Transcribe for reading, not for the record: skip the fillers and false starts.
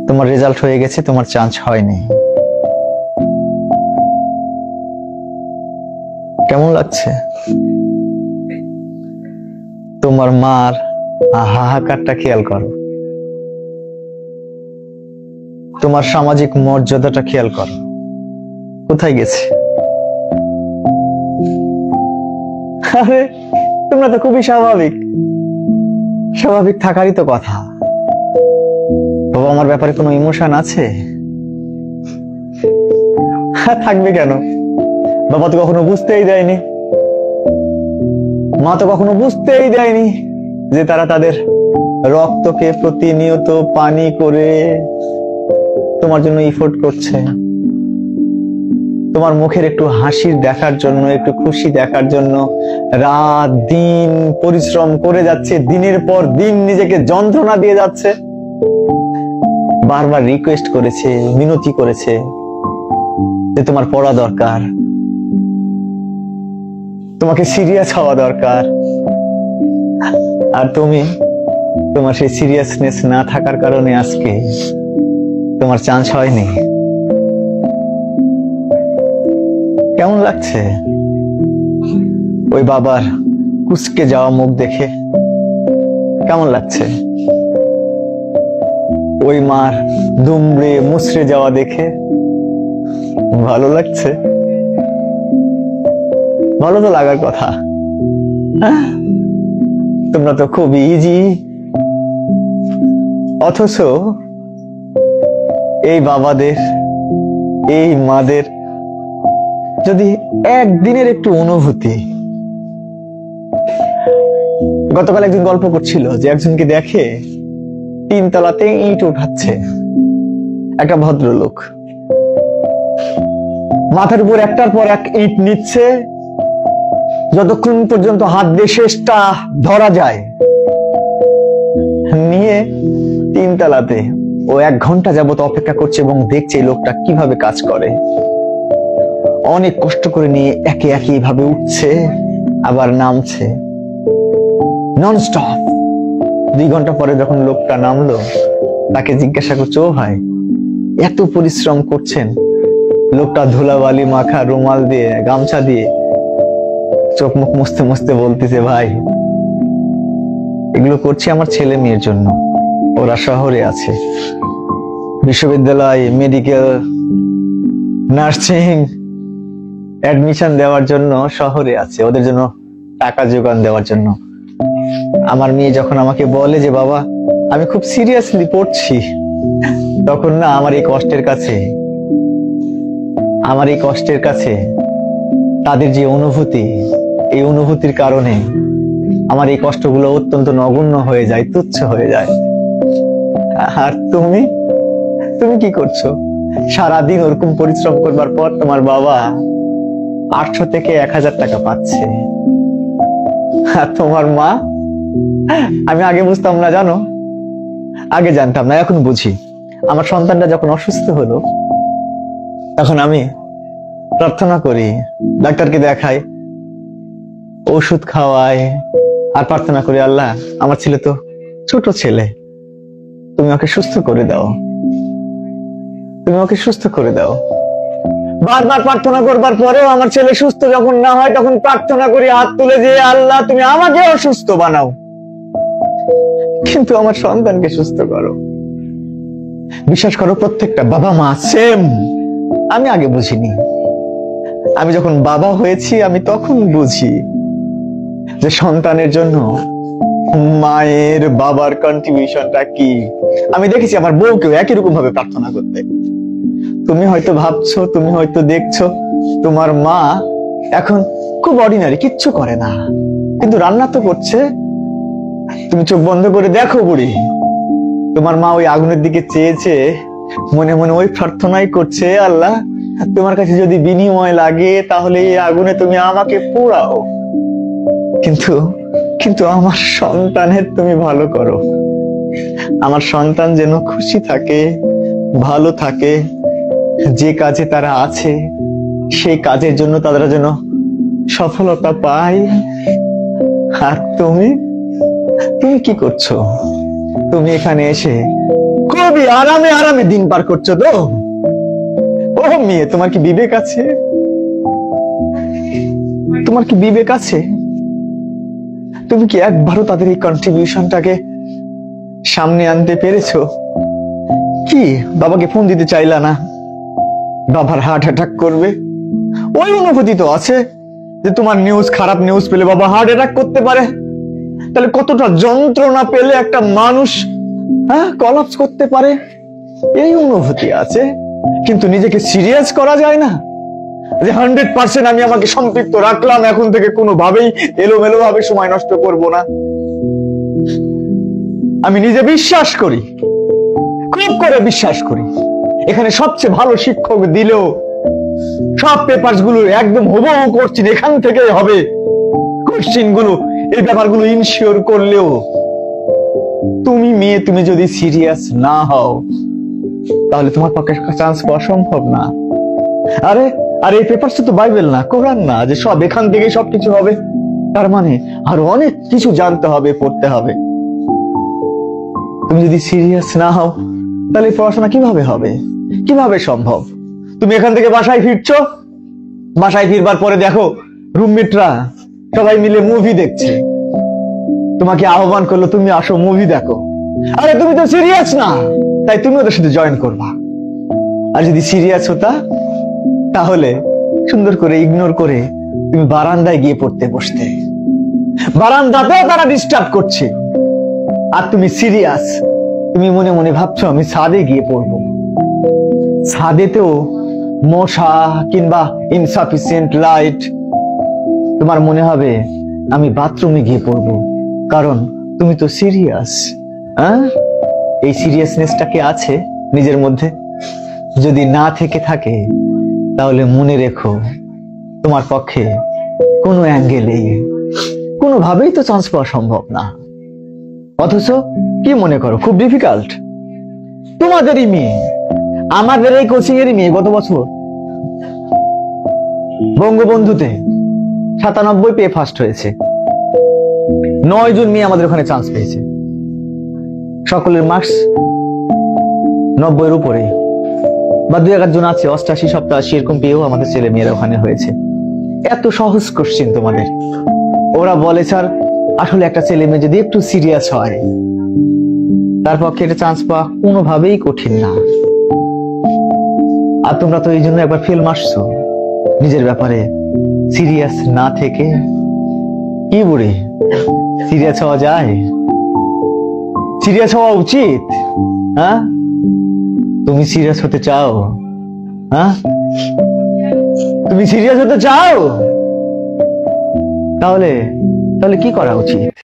তোমার রেজাল্ট হয়ে গেছে, তোমার চান্স হয়নি। কেমন লাগছে? তোমার মার হাহাকারটা খেয়াল করো, তোমার সামাজিক মর্যাদাটা খেয়াল করো, কোথায় গেছে? আরে তোমরা তো খুবই স্বাভাবিক, স্বাভাবিক থাকারই তো কথা। বাবা আমার ব্যাপারে কোনো ইমোশন আছে? থাকবে কেন? বাবা তো কখনো বুঝতেই দেয়নি, মা তো কখনো বুঝতেই দেয়নি যে তারা তাদের রক্তকে প্রতিনিয়ত পানি করে তোমার জন্য ইফোর্ট করছে, তোমার মুখের একটু হাসি দেখার জন্য, একটু খুশি দেখার জন্য রাত দিন পরিশ্রম করে যাচ্ছে, দিনের পর দিন নিজেকে যন্ত্রণা দিয়ে যাচ্ছে। বারবার রিকোয়েস্ট করেছে, মিনতি করেছে যে তোমার পড়া দরকার, তোমাকে সিরিয়াস হওয়া দরকার, আর তুমি তোমার সেই সিরিয়াসনেস না থাকার কারণে আজকে তোমার চান্স হয়নি। কেমন লাগছে ওই বাবার কুঁচকে যাওয়া মুখ দেখে? কেমন লাগছে ওই মার দুমড়ে মুচড়ে যাওয়া দেখে? ভালো লাগছে? ভালো তো লাগার কথা। তোমরা তো খুব ইজি, অথচ এই বাবাদের, এই মাদের যদি একদিনের একটু অনুভূতি। গতকাল একজন গল্প করছিল যে একজনকে দেখে 3 তলাতে ইট উঠাচ্ছে একটা ভদ্রলোক, মাথার উপর একটার পর এক ইট নিচ্ছে, যতক্ষণ পর্যন্ত হাত দিয়ে শেষটা ধরা যায়, নিয়ে 3 তলাতে ও 1 ঘন্টা যাবত অপেক্ষা করছে এবং দেখছে এই লোকটা কিভাবে কাজ করে। অনেক কষ্ট করে নিয়ে একে একে এইভাবে উঠছে আবার নামছে ননস্টপ। 2 ঘন্টা পরে যখন লোকটা নামলো, তাকে জিজ্ঞাসা করছে, ও ভাই এত পরিশ্রম করছেন? লোকটা ধুলাবালি মাখা রুমাল দিয়ে, গামছা দিয়ে চোখ মুখ মুছতে মুছতে বলতেছে, ভাই এগুলো করছি আমার ছেলে মেয়ের জন্য, ওরা শহরে আছে, বিশ্ববিদ্যালয়, মেডিকেল, নার্সিং অ্যাডমিশন দেওয়ার জন্য শহরে আছে, ওদের জন্য টাকা জোগান দেওয়ার জন্য। আমার মেয়ে যখন আমাকে বলে যে বাবা আমি খুব সিরিয়াসলি পড়ছি, তখন না আমার এই কষ্টের কাছে তাদের যে অনুভূতি, এই অনুভূতির কারণে আমার এই কষ্টগুলো অত্যন্ত নগণ্য হয়ে যায়, তুচ্ছ হয়ে যায়। আর তুমি কি করছো? সারাদিন ওরকম পরিশ্রম করবার পর তোমার বাবা 800 থেকে 1000 টাকা পাচ্ছে, আর তোমার মা, আমি আগে বুঝতাম না জানো, আগে জানতাম না, এখন বুঝি। আমার সন্তানটা যখন অসুস্থ হলো, তখন আমি প্রার্থনা করি, ডাক্তারকে দেখাই, ওষুধ খাওয়াই, আর প্রার্থনা করি, আল্লাহ আমার ছেলে তো ছোট ছেলে, তুমি ওকে সুস্থ করে দাও, তুমি ওকে সুস্থ করে দাও। বারবার প্রার্থনা করবার পরেও আমার ছেলে সুস্থ যখন না হয়, তখন প্রার্থনা করি হাত তুলে যে আল্লাহ তুমি আমাকে অসুস্থ বানাও, কিন্তু আমার সন্তানকে সুস্থ করো। বিশ্বাস করো, প্রত্যেকটা বাবা মা সেম। আমি আগে বুঝিনি, আমি যখন বাবা হয়েছি আমি তখন বুঝি যে সন্তানের জন্য মায়ের বাবার কন্ট্রিবিউশনটা কি। আমি দেখেছি আমার বউকেও একই রকম ভাবে প্রার্থনা করতে। তুমি হয়তো ভাবছো, তুমি হয়তো দেখছো তোমার মা এখন খুব অর্ডিনারি, কিচ্ছু করে না, কিন্তু রান্না তো করছে। তুমি চোখ বন্ধ করে দেখো বুড়ি, তোমার মা ওই আগুনের দিকে চেয়েছে, মনে মনে ওই প্রার্থনাই করছে, আল্লাহ তোমার কাছে যদি বিনিময় লাগে তাহলে এই আগুনে তুমি আমাকে পোড়াও, কিন্তু আমার সন্তানের তুমি ভালো করো, আমার সন্তান যেন খুশি থাকে, ভালো থাকে, যে কাজে তারা আছে সেই কাজের জন্য তারা যেন সফলতা পায়। আর তুমি কি করছো? তুমি এখানে এসে খুবই আরামে আরামে দিন পার করছো তো। ও মেয়ে, তোমার কি বিবেক আছে? তোমার কি বিবেক আছে? তুমি কি একবারও তাদের এই কন্ট্রিবিউশনটাকে সামনে আনতে পেরেছো? কি বাবাকে ফোন দিতে চাইলা না? বাবার হার্ট অ্যাটাক করবে, ওই অনুভূতি তো আছে যে তোমার নিউজ, খারাপ নিউজ পেলে বাবা হার্ট অ্যাটাক করতে পারে। তাহলে কতটা যন্ত্রণা পেলে একটা মানুষ কলাপস করতে পারে, এই অনুভূতি আছে। কিন্তু নিজেকে সিরিয়াস করা যায় না যে 100% আমি আমাকে সম্পৃক্ত রাখলাম, এখন থেকে কোনোভাবেই এলোমেলো ভাবে সময় নষ্ট করব না। আমি নিজে বিশ্বাস করি, খুব করে বিশ্বাস করি, এখানে সবচেয়ে ভালো শিক্ষক দিলেও সব পেপারস গুলো একদম হুবহু করছি এখান থেকে হবে, কোশ্চেন গুলো এই ব্যাপারগুলো ইনশিওর করলেও তুমি মেয়ে, তুমি যদি সিরিয়াস না হও তাহলে তোমার পক্ষে চান্স পাওয়া সম্ভব না। আরে এই পেপারস তো বাইবেল না, কোরআন না যে সব এখান থেকে সবকিছু হবে। তার মানে আরো অনেক কিছু জানতে হবে, পড়তে হবে। তুমি যদি সিরিয়াস না হও তাহলে পড়াশোনা কিভাবে হবে, কিভাবে সম্ভব? তুমি এখান থেকে বাসায় ফিরছো, বাসায় ফিরবার পরে দেখো রুমমেটরা সবাই মিলে মুভি দেখছে, তোমাকে আহ্বান করলো তুমি আসো মুভি দেখো। আরে তুমি তো সিরিয়াস না, তাই তুমি ওদের সাথে জয়েন করবা। আর যদি সিরিয়াস হতা তাহলে সুন্দর করে ইগনোর করে তুমি বারান্দায় গিয়ে পড়তে বসতে। বারান্দাতেও তারা ডিস্টার্ব করছে আর তুমি সিরিয়াস, তুমি মনে মনে ভাবছো আমি ছাদে গিয়ে পড়বো। ছাদেতেও মশা কিংবা ইনসাফিসিয়েন্ট লাইট, তোমার মনে হবে আমি বাথরুমে গিয়ে পড়বো, কারণ তুমি তো সিরিয়াস। এই সিরিয়াসনেসটা কি আছে নিজের মধ্যে? যদি না থেকে থাকে তাহলে মনে রেখো তোমার পক্ষে কোনো অ্যাঙ্গেলে কোনোভাবেই তো চান্স পাওয়া সম্ভব না। অথচ কি মনে করো খুব ডিফিকাল্ট? তোমাদেরই মেয়ে, আমাদের এই কোচিং এরই মেয়ে গত বছর বঙ্গবন্ধুতে 97 পেয়ে ফার্স্ট হয়েছে। 9 জন মেয়ে আমাদের ওখানে চান্স পেয়েছে, সকলের মার্কস 90-এর উপরে, বা 2-1 জন আছে 88, 87 এরকম পেয়েও আমাদের ছেলে মেয়েরা ওখানে হয়েছে। এত সহজ কোশ্চেন তোমাদের। ওরা বলে স্যার আসলে একটা ছেলে মেয়ে যদি একটু সিরিয়াস হয় তার পক্ষে এটা চান্স পাওয়া কোনোভাবেই কঠিন না। আর তোমরা তো এই জন্য একবার ফেল মারছো নিজের ব্যাপারে সিরিয়াস না থেকে। কি বুড়ি, সিরিয়াস হওয়া যায়? সিরিয়াস হওয়া উচিত। তুমি সিরিয়াস হতে চাও? তুমি সিরিয়াস হতে চাও? তাহলে কি করা উচিত?